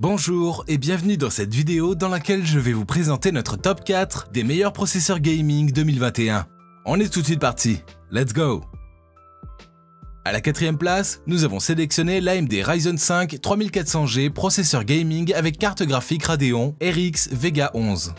Bonjour et bienvenue dans cette vidéo dans laquelle je vais vous présenter notre top 4 des meilleurs processeurs gaming 2021. On est tout de suite parti, let's go! À la quatrième place, nous avons sélectionné l'AMD Ryzen 5 3400G processeur gaming avec carte graphique Radeon RX Vega 11.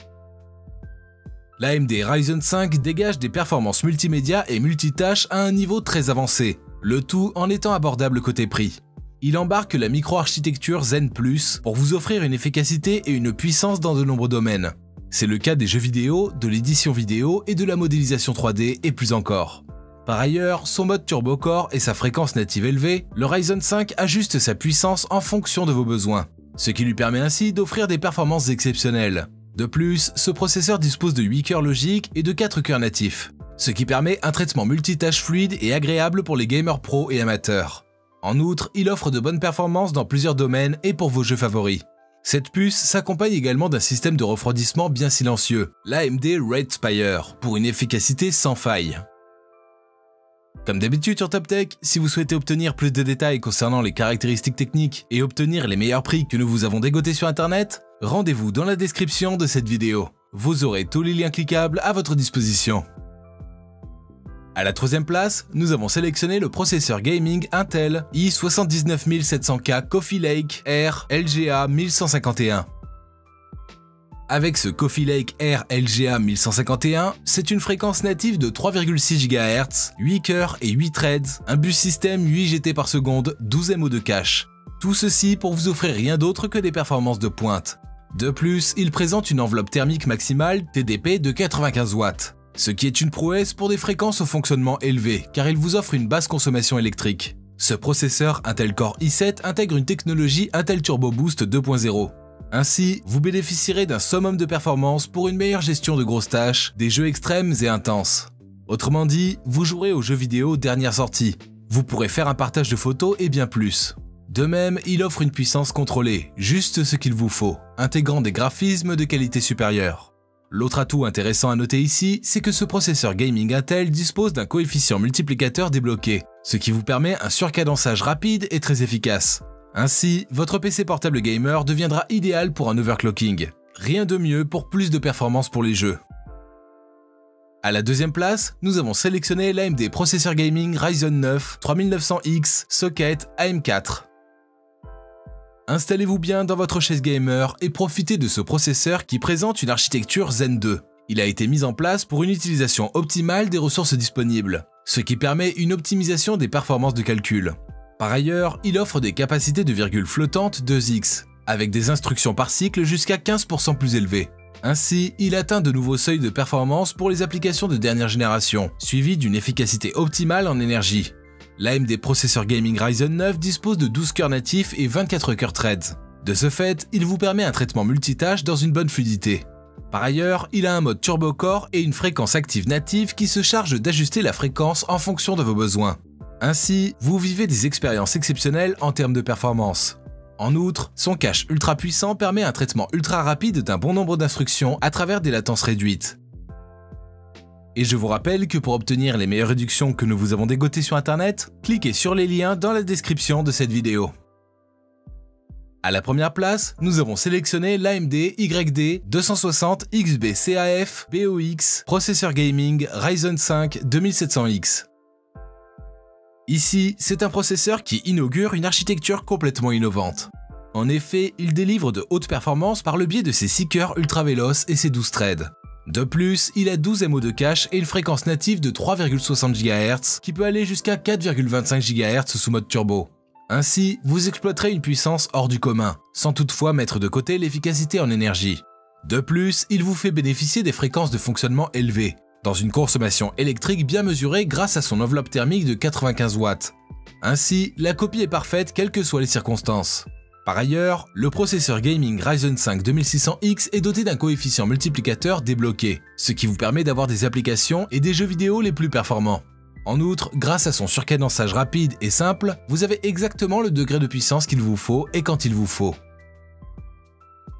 L'AMD Ryzen 5 dégage des performances multimédia et multitâches à un niveau très avancé, le tout en étant abordable côté prix. Il embarque la micro-architecture Zen Plus pour vous offrir une efficacité et une puissance dans de nombreux domaines. C'est le cas des jeux vidéo, de l'édition vidéo et de la modélisation 3D et plus encore. Par ailleurs, son mode Turbo Core et sa fréquence native élevée, le Ryzen 5 ajuste sa puissance en fonction de vos besoins, ce qui lui permet ainsi d'offrir des performances exceptionnelles. De plus, ce processeur dispose de 8 cœurs logiques et de 4 cœurs natifs, ce qui permet un traitement multitâche fluide et agréable pour les gamers pros et amateurs. En outre, il offre de bonnes performances dans plusieurs domaines et pour vos jeux favoris. Cette puce s'accompagne également d'un système de refroidissement bien silencieux, l'AMD Raidspire, pour une efficacité sans faille. Comme d'habitude sur Top Tech, si vous souhaitez obtenir plus de détails concernant les caractéristiques techniques et obtenir les meilleurs prix que nous vous avons dégotés sur internet, rendez-vous dans la description de cette vidéo. Vous aurez tous les liens cliquables à votre disposition. À la troisième place, nous avons sélectionné le processeur gaming Intel i79700K Coffee Lake R LGA 1151. Avec ce Coffee Lake R LGA 1151, c'est une fréquence native de 3,6 GHz, 8 cœurs et 8 threads, un bus système 8 GT par seconde, 12 MO de cache. Tout ceci pour vous offrir rien d'autre que des performances de pointe. De plus, il présente une enveloppe thermique maximale TDP de 95 watts. Ce qui est une prouesse pour des fréquences au fonctionnement élevé, car il vous offre une basse consommation électrique. Ce processeur Intel Core i7 intègre une technologie Intel Turbo Boost 2.0. Ainsi, vous bénéficierez d'un summum de performance pour une meilleure gestion de grosses tâches, des jeux extrêmes et intenses. Autrement dit, vous jouerez aux jeux vidéo dernière sortie. Vous pourrez faire un partage de photos et bien plus. De même, il offre une puissance contrôlée, juste ce qu'il vous faut, intégrant des graphismes de qualité supérieure. L'autre atout intéressant à noter ici, c'est que ce processeur gaming Intel dispose d'un coefficient multiplicateur débloqué, ce qui vous permet un surcadençage rapide et très efficace. Ainsi, votre PC portable gamer deviendra idéal pour un overclocking. Rien de mieux pour plus de performance pour les jeux. À la deuxième place, nous avons sélectionné l'AMD processeur gaming Ryzen 9 3900X Socket AM4. Installez-vous bien dans votre chaise gamer et profitez de ce processeur qui présente une architecture Zen 2. Il a été mis en place pour une utilisation optimale des ressources disponibles, ce qui permet une optimisation des performances de calcul. Par ailleurs, il offre des capacités de virgule flottante 2x, avec des instructions par cycle jusqu'à 15% plus élevées. Ainsi, il atteint de nouveaux seuils de performance pour les applications de dernière génération, suivi d'une efficacité optimale en énergie. L'AMD processeur gaming Ryzen 9 dispose de 12 cœurs natifs et 24 cœurs threads. De ce fait, il vous permet un traitement multitâche dans une bonne fluidité. Par ailleurs, il a un mode Turbo Core et une fréquence active native qui se charge d'ajuster la fréquence en fonction de vos besoins. Ainsi, vous vivez des expériences exceptionnelles en termes de performance. En outre, son cache ultra puissant permet un traitement ultra rapide d'un bon nombre d'instructions à travers des latences réduites. Et je vous rappelle que pour obtenir les meilleures réductions que nous vous avons dégotées sur internet, cliquez sur les liens dans la description de cette vidéo. À la première place, nous avons sélectionné l'AMD YD 260 XB CAF BOX processeur gaming Ryzen 5 2700X. Ici, c'est un processeur qui inaugure une architecture complètement innovante. En effet, il délivre de hautes performances par le biais de ses 6 cœurs ultra véloces et ses 12 threads. De plus, il a 12 MO de cache et une fréquence native de 3,60 GHz qui peut aller jusqu'à 4,25 GHz sous mode turbo. Ainsi, vous exploiterez une puissance hors du commun, sans toutefois mettre de côté l'efficacité en énergie. De plus, il vous fait bénéficier des fréquences de fonctionnement élevées, dans une consommation électrique bien mesurée grâce à son enveloppe thermique de 95 watts. Ainsi, la copie est parfaite quelles que soient les circonstances. Par ailleurs, le processeur gaming Ryzen 5 2600X est doté d'un coefficient multiplicateur débloqué, ce qui vous permet d'avoir des applications et des jeux vidéo les plus performants. En outre, grâce à son surcadençage rapide et simple, vous avez exactement le degré de puissance qu'il vous faut et quand il vous faut.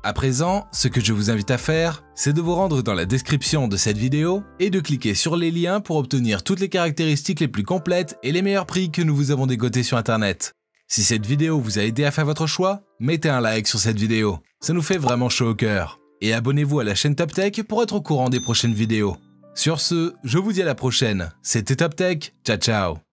À présent, ce que je vous invite à faire, c'est de vous rendre dans la description de cette vidéo et de cliquer sur les liens pour obtenir toutes les caractéristiques les plus complètes et les meilleurs prix que nous vous avons dégotés sur internet. Si cette vidéo vous a aidé à faire votre choix, mettez un like sur cette vidéo, ça nous fait vraiment chaud au cœur. Et abonnez-vous à la chaîne Top Tech pour être au courant des prochaines vidéos. Sur ce, je vous dis à la prochaine, c'était Top Tech, ciao ciao.